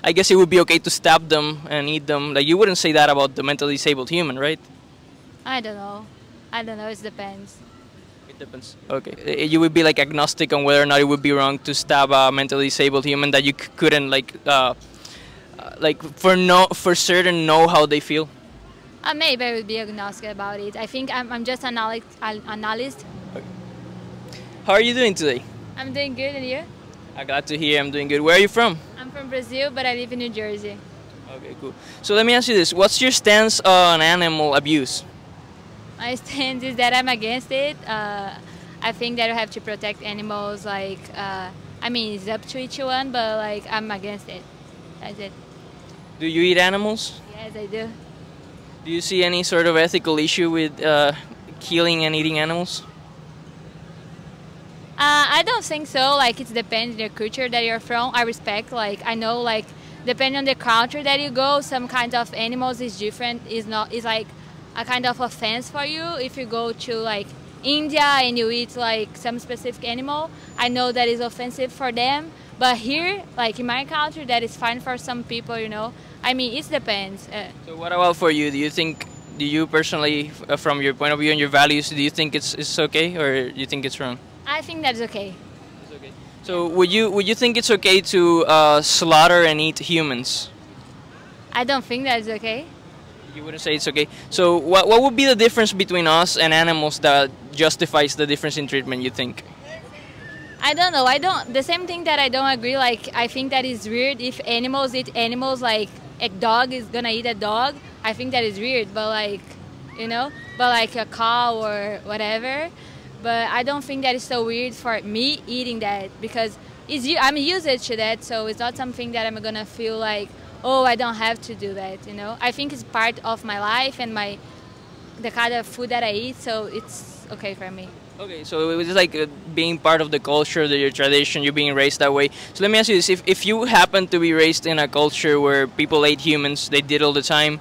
I guess it would be okay to stab them and eat them. Like you wouldn't say that about the mentally disabled human, right? I don't know. I don't know. It depends. It depends. Okay, you would be like agnostic on whether or not it would be wrong to stab a mentally disabled human that you couldn't like for certain know how they feel. Maybe I would be agnostic about it. I think I'm just an analyst. How are you doing today? I'm doing good, and you? I'm glad to hear. I'm doing good. Where are you from? I'm from Brazil, but I live in New Jersey. Okay, cool. So let me ask you this: what's your stance on animal abuse? My stance is that I'm against it. I think that you have to protect animals. Like, I mean, it's up to each one, but like, I'm against it. That's it. Do you eat animals? Yes, I do. Do you see any sort of ethical issue with killing and eating animals? I don't think so. Like, it depends on the culture that you're from. I respect. Like, I know, like, depending on the culture that you go, some kinds of animals is different. Is like a kind of offense for you if you go to like India and you eat like some specific animal. I know that is offensive for them, but here, like in my culture, that is fine for some people. You know, I mean, it depends. So what about for you? Do you personally, from your point of view and your values, do you think it's okay, or do you think it's wrong? I think that's okay. It's okay. So would you think it's okay to slaughter and eat humans? I don't think that's okay. You wouldn't say it's okay. So what would be the difference between us and animals that justifies the difference in treatment, you think? I don't know. The same thing that I don't agree. Like, I think that is weird if animals eat animals. Like a dog is gonna eat a dog. I think that is weird. But like, you know, but like a cow or whatever. But I don't think that is so weird for me eating that because I'm used to that. So it's not something that I'm gonna feel like, oh, I don't have to do that. You know, I think it's part of my life and the kind of food that I eat. So it's okay for me. Okay, so it was like being part of the culture, your tradition, you're being raised that way. So let me ask you this, if you happen to be raised in a culture where people ate humans, they did all the time,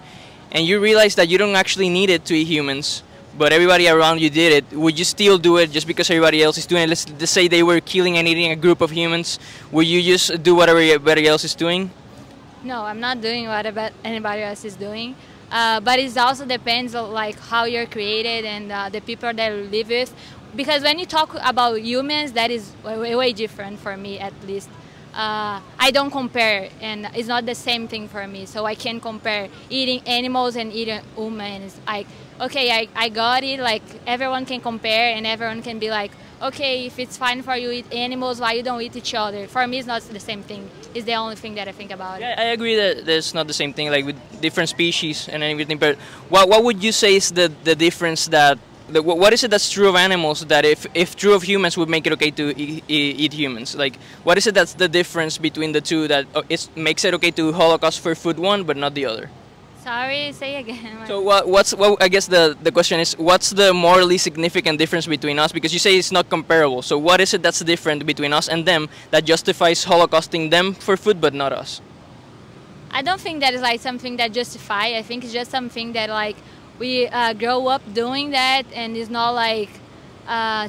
and you realize that you don't actually need it to eat humans, but everybody around you did it, would you still do it just because everybody else is doing it? Let's say they were killing and eating a group of humans, would you just do whatever everybody else is doing? No, I'm not doing what anybody else is doing. But it also depends on like how you're created and the people that you live with. Because when you talk about humans, that is way different for me, at least. I don't compare, and it's not the same thing for me. So I can't compare eating animals and eating humans. Like, okay, I got it. Like, everyone can compare, and everyone can be like, okay, if it's fine for you to eat animals, why you don't eat each other? For me, it's not the same thing. It's the only thing that I think about. Yeah, I agree that it's not the same thing, like with different species and everything. But what would you say is the difference that? What is it that's true of animals that if true of humans would make it okay to eat humans? Like, what is it that's the difference between the two that it makes it okay to Holocaust for food one but not the other? Sorry, say again. So I guess the question is, what's the morally significant difference between us? Because you say it's not comparable. So what is it that's different between us and them that justifies holocausting them for food but not us? I don't think that is like something that justifies. I think it's just something that like we grow up doing that, and it's not like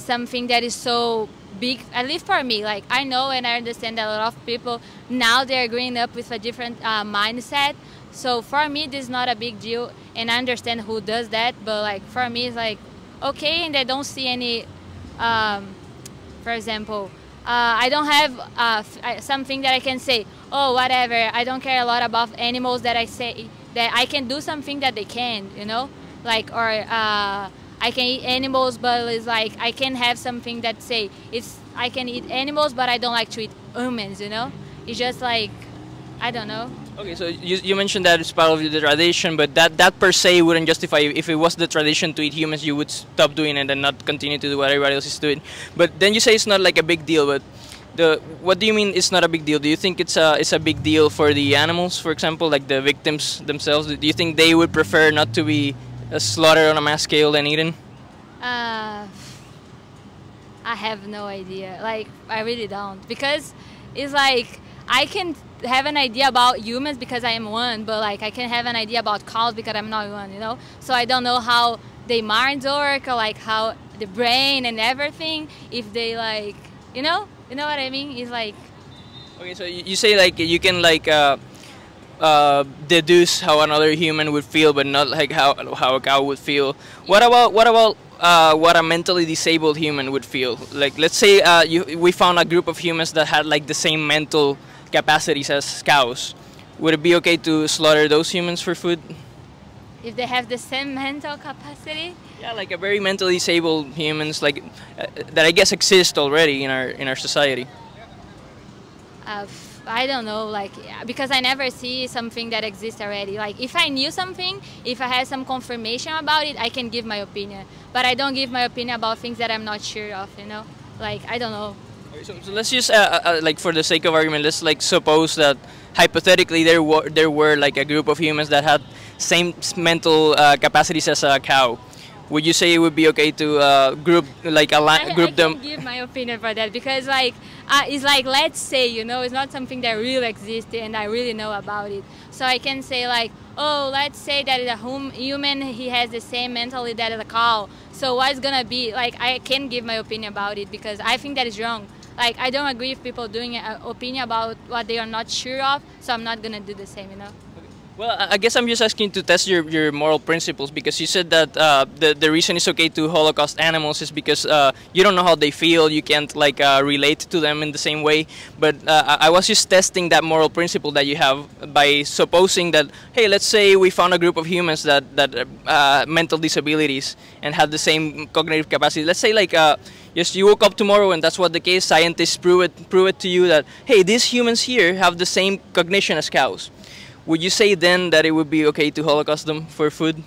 something that is so big, at least for me. Like, I know and I understand that a lot of people now they're growing up with a different mindset. So for me, this is not a big deal, and I understand who does that. But like for me, it's like okay, and I don't see any. For example, I don't have something that I can say. Oh, whatever. I don't care a lot about animals that I say that I can do something that they can. You know, like or. I can eat animals, but it's like I can have something that say I can eat animals, but I don't like to eat humans. You know, it's just like I don't know. Okay, so you mentioned that it's part of the tradition, but that per se wouldn't justify if it was the tradition to eat humans, you would stop doing it and not continue to do what everybody else is doing. But then you say it's not like a big deal. But what do you mean it's not a big deal? Do you think it's a big deal for the animals, for example, like the victims themselves? Do you think they would prefer not to be slaughtered on a mass scale than eaten? I have no idea. Like, I really don't. Because it's like, I can have an idea about humans because I am one, but like, I can have an idea about cows because I'm not one, you know? So I don't know how their minds work, or like how the brain and everything, if they like, you know what I mean? It's like... Okay, so you say like, you can like, deduce how another human would feel, but not like how a cow would feel. What about what a mentally disabled human would feel? Like, let's say we found a group of humans that had like the same mental capacities as cows. Would it be okay to slaughter those humans for food? If they have the same mental capacity. Yeah, like a very mentally disabled humans, like that I guess exist already in our society. I don't know, like, because I never see something that exists already. Like, if I knew something, if I had some confirmation about it, I can give my opinion. But I don't give my opinion about things that I'm not sure of, you know? Like, I don't know. So let's just like for the sake of argument, let's like suppose that hypothetically there were like a group of humans that had same mental capacities as a cow. Would you say it would be okay to group like group them? I can give my opinion for that because like it's like, let's say, you know, it's not something that really exists and I really know about it. So I can say like, oh, let's say that a human, he has the same mentality that a cow. So what's gonna be like? I can give my opinion about it because I think that is wrong. Like, I don't agree with people doing an opinion about what they are not sure of. So I'm not gonna do the same, you know. Well, I guess I'm just asking to test your moral principles because you said that the reason it's okay to Holocaust animals is because you don't know how they feel, you can't like relate to them in the same way. But I was just testing that moral principle that you have by supposing that, hey, let's say we found a group of humans that mental disabilities and have the same cognitive capacity. Let's say like yes, you woke up tomorrow and that's what the case. Scientists prove it to you that, hey, these humans here have the same cognition as cows. Would you say then that it would be okay to Holocaust them for food?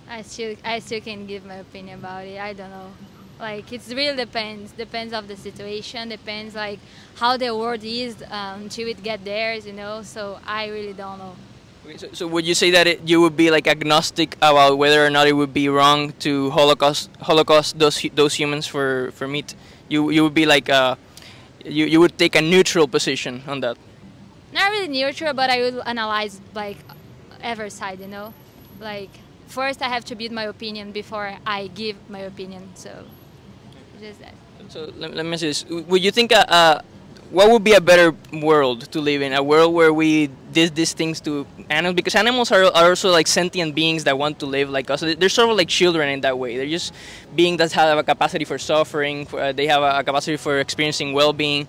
I still can give my opinion about it. I don't know. Like, it really depends of the situation, depends like how the world is until it get theirs, you know. So I really don't know. Okay, so would you say that you would be like agnostic about whether or not it would be wrong to Holocaust those humans for meat? You would be like you would take a neutral position on that. Not really neutral, but I will analyze like every side, you know. Like, first I have to build my opinion before I give my opinion. So just that. So let me say this: would you think what would be a better world to live in? A world where we did these things to animals, because animals are also like sentient beings that want to live like us. They're sort of like children in that way. They're just beings that have a capacity for suffering. They have a capacity for experiencing well-being.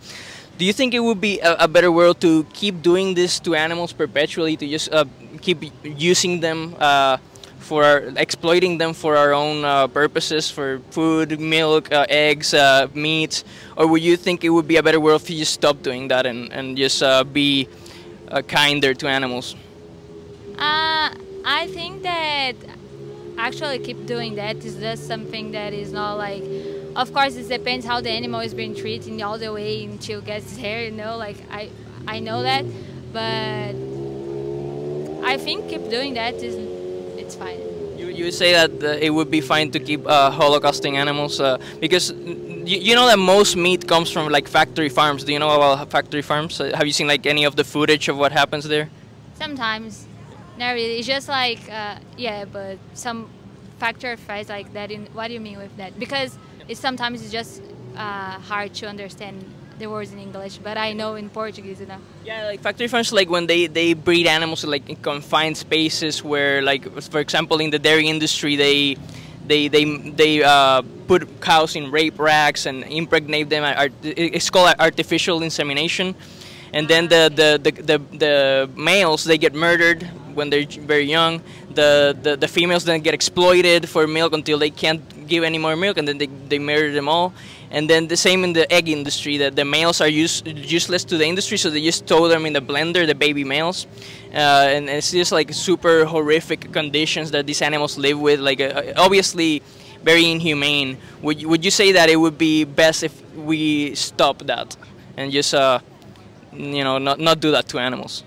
Do you think it would be a better world to keep doing this to animals perpetually, to just keep using them exploiting them for our own purposes, for food, milk, eggs, meat? Or would you think it would be a better world if you just stop doing that and just be kinder to animals? I think that actually keep doing that is just something that is not like. Of course, it depends how the animal is being treated all the way until it gets there, you know, like I know that, but I think keep doing that it's fine. You say that it would be fine to keep holocausting animals because you know that most meat comes from like factory farms. Do you know about factory farms? Have you seen like any of the footage of what happens there? Sometimes, not really. It's just like yeah, but some factory farms like that. What do you mean with that? Because sometimes it's just hard to understand the words in English, but I know in Portuguese, you know. Yeah, like factory farms, like when they breed animals like in confined spaces where, like, for example, in the dairy industry, they put cows in rape racks and impregnate them. It's called artificial insemination, and then the males, they get murdered when they're very young. The females then get exploited for milk until they can't give any more milk, and then they murder them all. And then the same in the egg industry, that the males are useless to the industry, so they just throw them in the blender, the baby males. And it's just like super horrific conditions that these animals live with, like obviously very inhumane. Would you say that it would be best if we stop that and just you know, not do that to animals?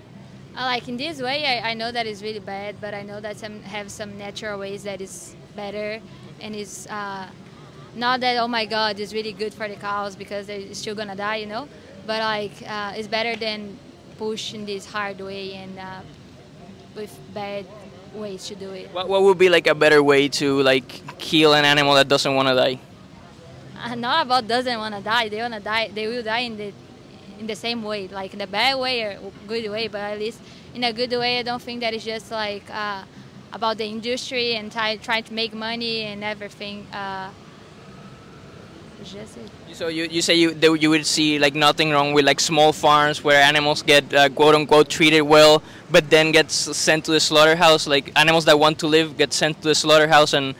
Like in this way, I know that is really bad, but I know that some have some natural ways that is better, and is not that, oh my God, it's really good for the cows because they're still gonna die, you know. But like it's better than pushing this hard way and with bad ways to do it. What would be like a better way to like kill an animal that doesn't want to die? Not about doesn't want to die. They want to die. They will die in the same way, like in a bad way or good way, but at least in a good way. I don't think that it's just like about the industry and trying to make money and everything. It's just it. So you say you would see like nothing wrong with like small farms where animals get quote unquote treated well, but then gets sent to the slaughterhouse. Like animals that want to live get sent to the slaughterhouse and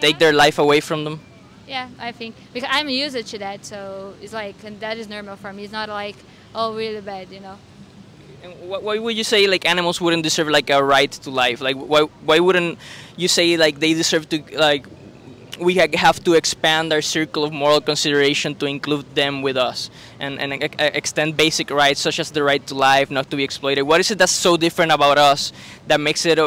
take their life away from them. Yeah, I think because I'm used to that, so it's like and that is normal for me. It's not like oh really bad, you know. And why would you say like animals wouldn't deserve like a right to life? Like why wouldn't you say like they deserve to like we have to expand our circle of moral consideration to include them with us and extend basic rights such as the right to life, not to be exploited? What is it that's so different about us that makes it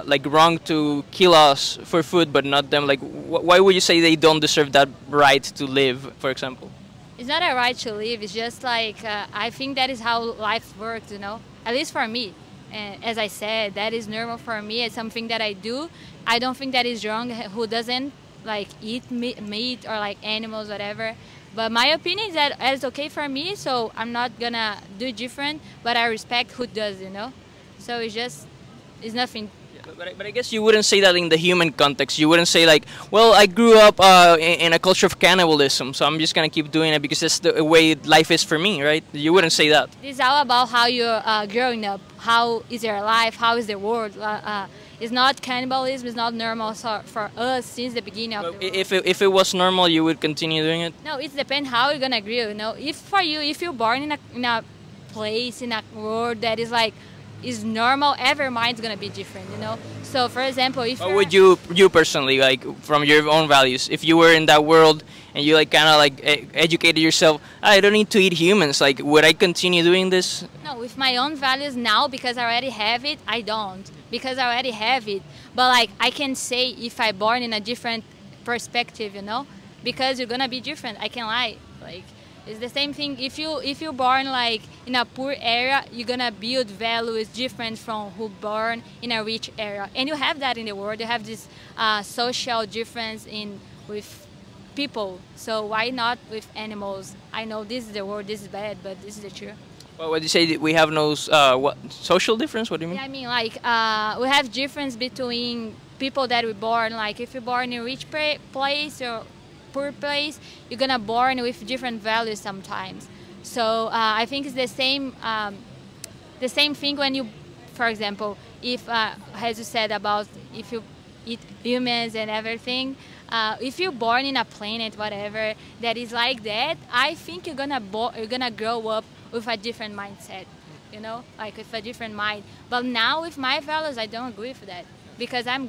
like wrong to kill us for food but not them? Like why would you say they don't deserve that right to live, for example? It's not a right to live. It's just like I think that is how life works, you know. At least for me. And as I said, that is normal for me. It's something that I do. I don't think that is wrong. Who doesn't like eat meat or like animals, whatever. But my opinion is that it's okay for me. So I'm not gonna do different. But I respect who does, you know. So it's nothing. But I guess you wouldn't say that in the human context. You wouldn't say like, well, I grew up in a culture of cannibalism, so I'm just gonna keep doing it because that's the way life is for me, right? You wouldn't say that. It's all about how you're growing up. How is your life? How is the world? It's not cannibalism. It's not normal for us since the beginning of the world. If it was normal, you would continue doing it. No, it depends how you're gonna grow. You know, if for you, if you're born in a place in a world that is like is normal, every mind's gonna be different, you know. So for example, if or would you personally, like from your own values, if you were in that world and you like kind of like educated yourself, I don't need to eat humans, like would I continue doing this? No, with my own values now, because I already have it, I don't, because I already have it. But like I can say if I born in a different perspective, you know, because you're gonna be different. I can lie, like it's the same thing. If you're born like in a poor area, you're gonna build values different from who born in a rich area. And you have that in the world. You have this social difference with people. So why not with animals? I know this is the world. This is bad, but this is the truth. Well, what do you say? We have no what social difference? What do you mean? Yeah, I mean like we have difference between people that we born. Like if you're born in a rich place or poor place, you're gonna born with different values sometimes. So I think it's the same thing when you, for example, if as you said about if you eat humans and everything, if you're born in a planet whatever that is like that, I think you're gonna grow up with a different mindset, you know, like with a different mind. But now with my values, I don't agree with that because I'm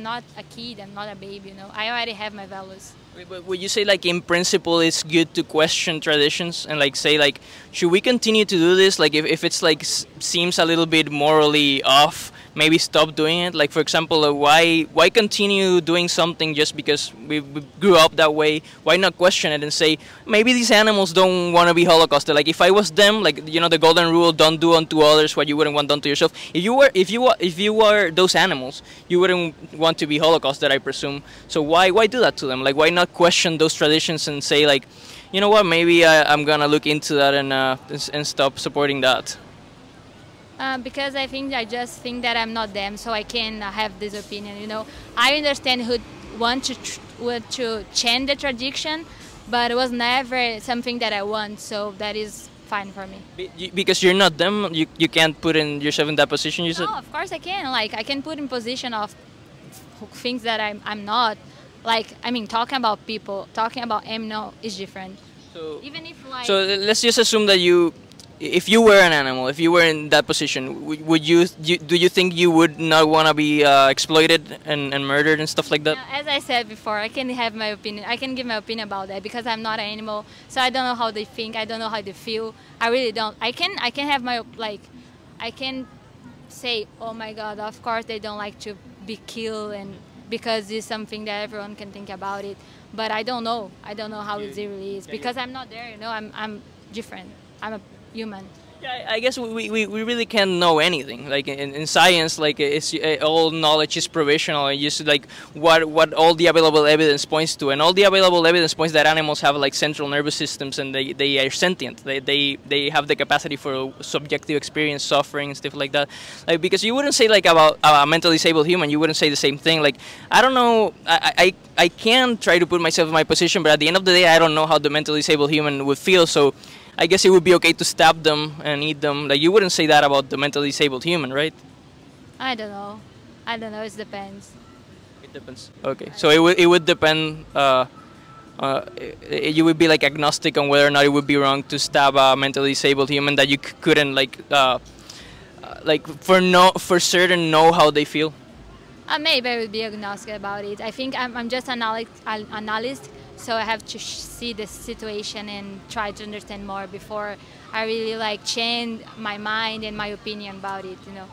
not a kid, I'm not a baby, you know. I already have my values. But would you say like in principle it's good to question traditions and like say like should we continue to do this, like if it's like seems a little bit morally off, maybe stop doing it? Like for example, why continue doing something just because we grew up that way? Why not question it and say maybe these animals don't want to be holocausted? Like if I was them, like you know the golden rule, don't do unto others what you wouldn't want done to yourself. If you were those animals, you wouldn't want to be holocausted, I presume. So why do that to them? Like why not question those traditions and say like, you know what, maybe I'm gonna look into that and stop supporting that? Because I just think that I'm not them, so I can have this opinion. You know, I understand who want to change the tradition, but it was never something that I want. So that is fine for me. Because you're not them, you can't put yourself in that position. You said. No, of course I can. Like I can put in position of things that I'm not. Like I mean, talking about people, talking about animal is different. So even if like. So let's just assume that if you were an animal, if you were in that position, do you think you would not want to be exploited and murdered and stuff like that? Yeah, as I said before, I can have my opinion. I can give my opinion about that because I'm not an animal, so I don't know how they think. I don't know how they feel. I really don't. I can have my like, I can say, oh my God, of course they don't like to be killed and because it's something that everyone can think about it. But I don't know. I don't know how it really is because I'm not there. You know, I'm different. I'm a human. Yeah, I guess we really can't know anything. Like in science, like it's all knowledge is provisional, and just like what all the available evidence points to, and all the available evidence points that animals have like central nervous systems, and they are sentient. They have the capacity for subjective experience, suffering, and stuff like that. Like because you wouldn't say like about a mentally disabled human, you wouldn't say the same thing. Like I don't know, I can try to put myself in my position, but at the end of the day, I don't know how the mentally disabled human would feel. So I guess it would be okay to stab them and eat them. Like you wouldn't say that about the mentally disabled human, right? I don't know. I don't know. It depends. It depends. Okay, so it would depend. You would be like agnostic on whether or not it would be wrong to stab a mentally disabled human that you couldn't like for certain know how they feel. Maybe I would be agnostic about it. I think I'm just an analyst, so I have to see the situation and try to understand more before I really like change my mind and my opinion about it. You know.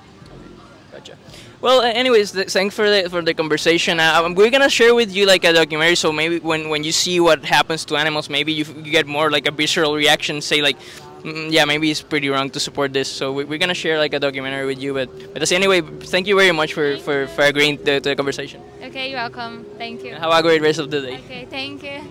Gotcha. Well, anyways, thanks for the conversation. We're gonna share with you like a documentary, so maybe when you see what happens to animals, maybe you get more like a visceral reaction. Say like, yeah, maybe it's pretty wrong to support this. So we're gonna share like a documentary with you. But anyway, thank you very much for agreeing to the conversation. Okay, you're welcome. Thank you. Have a great rest of the day. Okay, thank you.